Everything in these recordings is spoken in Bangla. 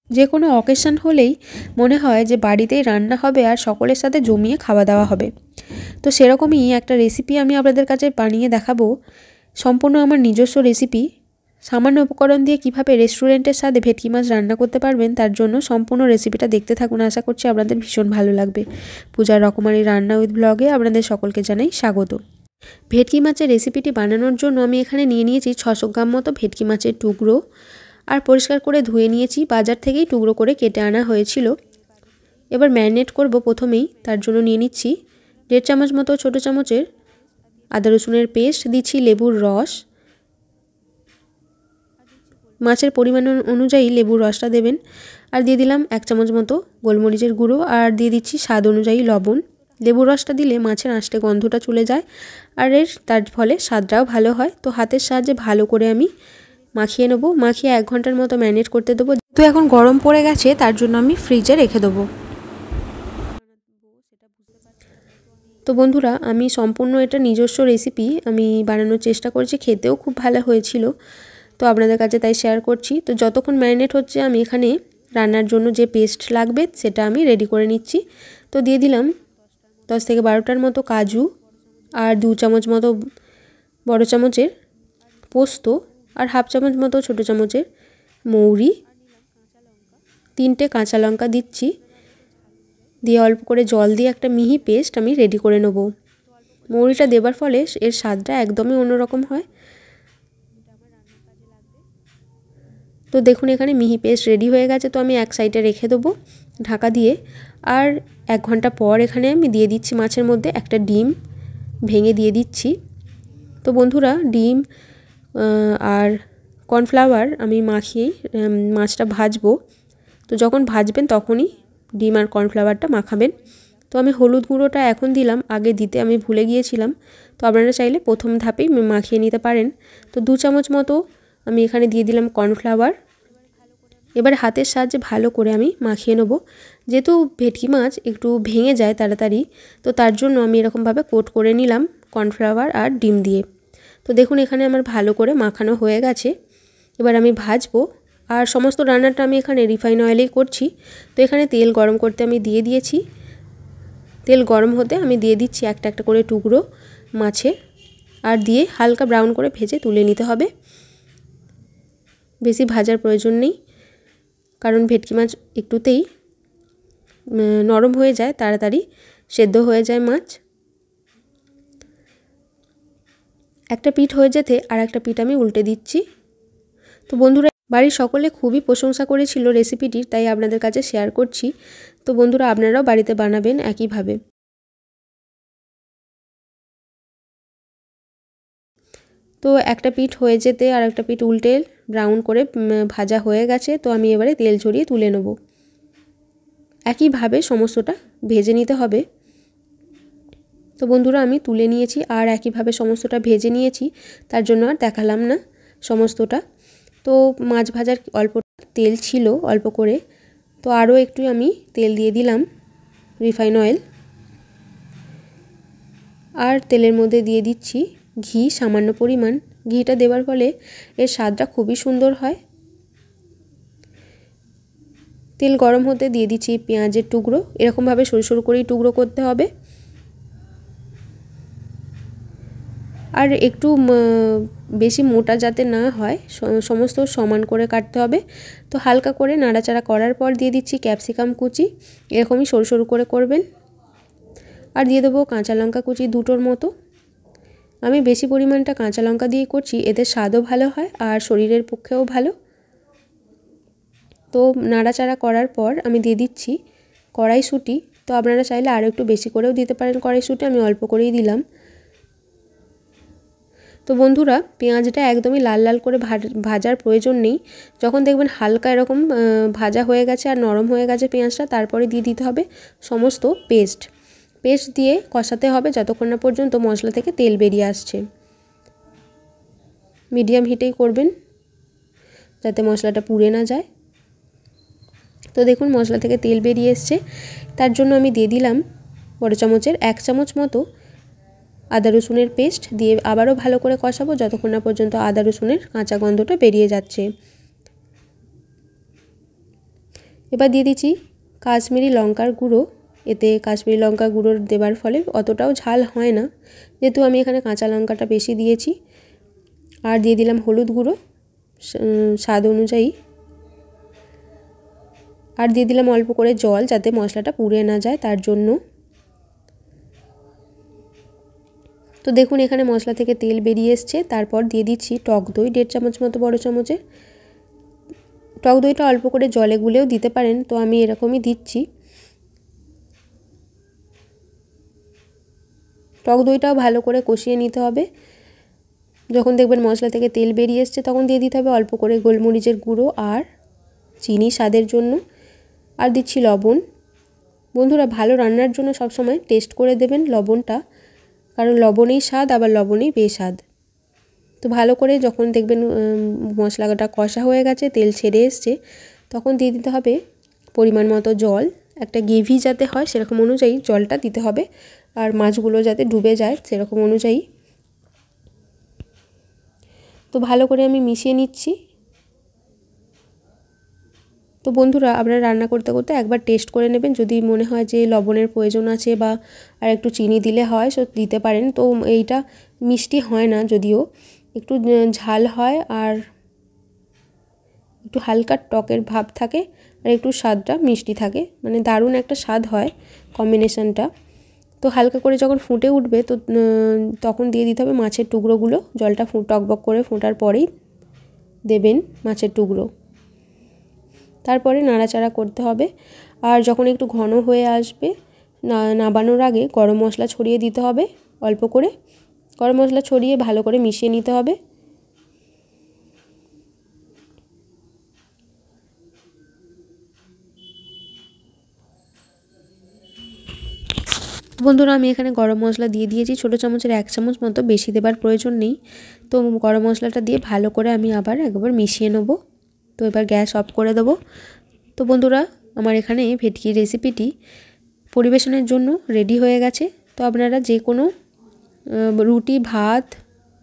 যে কোনো অকেশন হলেই মনে হয় যে বাড়িতেই রান্না হবে আর সকলের সাথে জমিয়ে খাওয়া দাওয়া হবে। তো সেরকমই একটা রেসিপি আমি আপনাদের কাছে বানিয়ে দেখাবো, সম্পূর্ণ আমার নিজস্ব রেসিপি। সামান্য উপকরণ দিয়ে কিভাবে রেস্টুরেন্টের স্বাদে ভেটকি মাছ রান্না করতে পারবেন, তার জন্য সম্পূর্ণ রেসিপিটা দেখতে থাকুন। আশা করছি আপনাদের ভীষণ ভালো লাগবে। পূজার রকমারি রান্না উইথ ব্লগে আপনাদের সকলকে জানাই স্বাগত। ভেটকি মাছের রেসিপিটি বানানোর জন্য আমি এখানে নিয়ে নিয়েছি 600 গ্রাম মতো ভেটকি মাছের টুকরো, আর পরিষ্কার করে ধুয়ে নিয়েছি। বাজার থেকেই টুকরো করে কেটে আনা হয়েছিল। এবার ম্যারিনেট করব প্রথমেই, তার জন্য নিয়ে নিচ্ছি 1.5 চামচ মতো ছোটো চামচের আদা রসুনের পেস্ট, দিচ্ছি লেবুর রস। মাছের পরিমাণ অনুযায়ী লেবুর রসটা দেবেন। আর দিয়ে দিলাম 1 চামচ মতো গোলমরিচের গুঁড়ো, আর দিয়ে দিচ্ছি স্বাদ অনুযায়ী লবণ। লেবুর রসটা দিলে মাছের আঁশটে গন্ধটা চলে যায়, আর তার ফলে স্বাদটাও ভালো হয়। তো হাতের সাহায্যে ভালো করে আমি মাখিয়ে নেব। মাখিয়ে 1 ঘন্টার মতো ম্যারিনেট করতে দেবো। তো এখন গরম পড়ে গেছে, তার জন্য আমি ফ্রিজে রেখে দেবো। তো বন্ধুরা, আমি সম্পূর্ণ এটা নিজস্ব রেসিপি আমি বানানোর চেষ্টা করেছি, খেতেও খুব ভালো হয়েছিল। তো আপনাদের কাছে তাই শেয়ার করছি। তো যতক্ষণ ম্যারিনেট হচ্ছে আমি এখানে রান্নার জন্য যে পেস্ট লাগবে সেটা আমি রেডি করে নিচ্ছি। তো দিয়ে দিলাম 10 থেকে 12টার মতো কাজু, আর 2 চামচ মতো বড় চামচের পোস্ত, আর 1/2 চামচ মতো ছোটো চামচের মৌরি, 3টে কাঁচা লঙ্কা দিচ্ছি। দিয়ে অল্প করে জল দিয়ে একটা মিহি পেস্ট আমি রেডি করে নেব। মৌরিটা দেবার ফলে এর স্বাদটা একদমই অন্যরকম হয়। তো দেখুন এখানে মিহি পেস্ট রেডি হয়ে গেছে। তো আমি এক সাইডে রেখে দেবো ঢাকা দিয়ে। আর 1 ঘন্টা পর এখানে আমি দিয়ে দিচ্ছি মাছের মধ্যে একটা ডিম ভেঙে দিয়ে দিচ্ছি। তো বন্ধুরা, ডিম আর কর্নফ্লাওয়ার আমি মাখিয়েই মাছটা ভাজবো। তো যখন ভাজবেন তখনই ডিম আর কর্নফ্লাওয়ারটা মাখাবেন। তো আমি হলুদ গুঁড়োটা এখন দিলাম, আগে দিতে আমি ভুলে গিয়েছিলাম। তো আপনারা চাইলে প্রথম ধাপেই মাখিয়ে নিতে পারেন। তো 2 চামচ মতো আমি এখানে দিয়ে দিলাম কর্নফ্লাওয়ার। এবার হাতের সাহায্যে ভালো করে আমি মাখিয়ে নেব। যেহেতু ভেটকি মাছ একটু ভেঙে যায় তাড়াতাড়ি, তো তার জন্য আমি এরকমভাবে কোট করে নিলাম কর্নফ্লাওয়ার আর ডিম দিয়ে। তো দেখুন এখানে আমার ভালো করে মাখানো হয়ে গেছে। এবার আমি ভাজবো। আর সমস্ত রান্নাটা আমি এখানে রিফাইন অয়েলেই করছি। তো এখানে তেল গরম করতে আমি দিয়ে দিয়েছি। তেল গরম হতে আমি দিয়ে দিচ্ছি একটা একটা করে টুকরো মাছে, আর দিয়ে হালকা ব্রাউন করে ভেজে তুলে নিতে হবে। বেশি ভাজার প্রয়োজন নেই, কারণ ভেটকি মাছ একটুতেই নরম হয়ে যায়, তাড়াতাড়ি সেদ্ধ হয়ে যায় মাছ। একটা পিঠ হয়ে যেতে আর একটা পিঠ আমি উল্টে দিচ্ছি। তো বন্ধুরা, বাড়ির সকলে খুবই প্রশংসা করেছিল রেসিপিটির, তাই আপনাদের কাছে শেয়ার করছি। তো বন্ধুরা, আপনারাও বাড়িতে বানাবেন একইভাবে। তো একটা পিঠ হয়ে যেতে আর একটা পিঠ উল্টে ব্রাউন করে ভাজা হয়ে গেছে। তো আমি এবারে তেল ঝরিয়ে তুলে নেব। একইভাবে সমস্তটা ভেজে নিতে হবে। তো বন্ধুরা, আমি তুলে নিয়েছি আর একইভাবে সমস্তটা ভেজে নিয়েছি, তার জন্য আর দেখালাম না সমস্তটা। তো মাছ ভাজার অল্প তেল ছিল অল্প করে, তো আরও একটু আমি তেল দিয়ে দিলাম রিফাইন অয়েল। আর তেলের মধ্যে দিয়ে দিচ্ছি ঘি সামান্য পরিমাণ। ঘিটা দেওয়ার ফলে এর স্বাদটা খুবই সুন্দর হয়। তেল গরম হতে দিয়ে দিচ্ছি পেঁয়াজের টুকরো। এরকমভাবে সরু সরু করেই টুকরো করতে হবে। আর একটু বেশি মোটা যাতে না হয়, সমস্ত সমান করে কাটতে হবে। তো হালকা করে নাড়াচাড়া করার পর দিয়ে দিচ্ছি ক্যাপসিকাম কুচি। এরকমই সরু সরু করে করবেন। আর দিয়ে দেবো কাঁচা লঙ্কা কুচি 2টোর মতো। আমি বেশি পরিমাণটা কাঁচা লঙ্কা দিয়ে করছি, এতে স্বাদও ভালো হয় আর শরীরের পক্ষেও ভালো। তো নাড়াচাড়া করার পর আমি দিয়ে দিচ্ছি কড়াইশুঁটি। তো আপনারা চাইলে আরও একটু বেশি করেও দিতে পারেন কড়াইশুঁটি, আমি অল্প করেই দিলাম। তো বন্ধুরা, পেঁয়াজটা একদমই লাল লাল করে ভাজার প্রয়োজন নেই। যখন দেখবেন হালকা এরকম ভাজা হয়ে গেছে আর নরম হয়ে গেছে পেঁয়াজটা, তারপরে দিয়ে দিতে হবে সমস্ত পেস্ট দিয়ে কষাতে হবে যতক্ষণ না পর্যন্ত মশলা থেকে তেল বেরিয়ে আসছে। মিডিয়াম হিটেই করবেন যাতে মশলাটা পুড়ে না যায়। তো দেখুন মশলা থেকে তেল বেরিয়ে এসছে, তার জন্য আমি দিয়ে দিলাম বড় চামচের 1 চামচ মতো আদা রসুনের পেস্ট দিয়ে আবারও ভালো করে কষাবো যতক্ষণ না পর্যন্ত আদা রসুনের কাঁচা গন্ধটা বেরিয়ে যাচ্ছে। এবার দিয়ে দিচ্ছি কাশ্মীরি লঙ্কার গুঁড়ো। এতে কাশ্মীরি লঙ্কা গুঁড়ো দেওয়ার ফলে অতটাও ঝাল হয় না, যেহেতু আমি এখানে কাঁচা লঙ্কাটা বেশি দিয়েছি। আর দিয়ে দিলাম হলুদ গুঁড়ো স্বাদ অনুযায়ী। আর দিয়ে দিলাম অল্প করে জল, যাতে মশলাটা পুড়ে না যায় তার জন্য। তো দেখুন এখানে মশলা থেকে তেল বেরিয়ে এসছে। তারপর দিয়ে দিচ্ছি টক দই 1.5 চামচ মতো, বড় চামচের। টক দইটা অল্প করে জলে গুলেও দিতে পারেন, তো আমি এরকমই দিচ্ছি। টক দইটাও ভালো করে কষিয়ে নিতে হবে। যখন দেখবেন মশলা থেকে তেল বেরিয়ে এসছে তখন দিয়ে দিতে হবে অল্প করে গোলমরিচের গুঁড়ো আর চিনি স্বাদের জন্য। আর দিচ্ছি লবণ। বন্ধুরা, ভালো রান্নার জন্য সবসময় টেস্ট করে দেবেন লবণটা, কারণ লবণেই স্বাদ, আবার লবণেই বেস্বাদ। তো ভালো করে যখন দেখবেন মশলাটা কষা হয়ে গেছে, তেল ছেড়ে এসছে, তখন দিয়ে দিতে হবে পরিমাণ মতো জল। একটা গ্রেভি যাতে হয় সেরকম অনুযায়ী জলটা দিতে হবে, আর মাছগুলো যাতে ডুবে যায় সেরকম অনুযায়ী। তো ভালো করে আমি মিশিয়ে নিচ্ছি। তো বন্ধুরা, আপনারা রান্না করতে করতে একবার টেস্ট করে নেবেন, যদি মনে হয় যে লবণের প্রয়োজন আছে বা আর একটু চিনি দিলে হয় সো দিতে পারেন। তো এইটা মিষ্টি হয় না, যদিও একটু ঝাল হয় আর একটু হালকা টকের ভাব থাকে, আর একটু স্বাদটা মিষ্টি থাকে, মানে দারুণ একটা স্বাদ হয় কম্বিনেশনটা। তো হালকা করে যখন ফুটে উঠবে তো তখন দিয়ে দিতে হবে মাছের টুকরোগুলো। জলটা টকবক করে ফোটার পরেই দেবেন মাছের টুকরো। তারপরে নাড়াচাড়া করতে হবে। আর যখন একটু ঘন হয়ে আসবে, নাবানোর আগে গরম মশলা ছড়িয়ে দিতে হবে অল্প করে। গরম মশলা ছড়িয়ে ভালো করে মিশিয়ে নিতে হবে। বন্ধুরা, আমি এখানে গরম মশলা দিয়ে দিয়েছি ছোটো চামচের 1 চামচ মতো, বেশি দেবার প্রয়োজন নেই। তো গরম মশলাটা দিয়ে ভালো করে আমি আবার একবার মিশিয়ে নেব। তো এবার গ্যাস অফ করে দেবো। তো বন্ধুরা, আমার এখানে ভেটকির রেসিপিটি পরিবেশনের জন্য রেডি হয়ে গেছে। তো আপনারা যে কোনো রুটি, ভাত,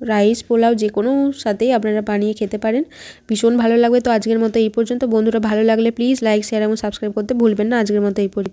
রাইস, পোলাও যে কোনো সাথেই আপনারা বানিয়ে খেতে পারেন, ভীষণ ভালো লাগবে। তো আজকের মতো এই পর্যন্ত। বন্ধুরা, ভালো লাগলে প্লিজ লাইক, শেয়ার এবং সাবস্ক্রাইব করতে ভুলবেন না। আজকের মতো এই পর্যন্ত।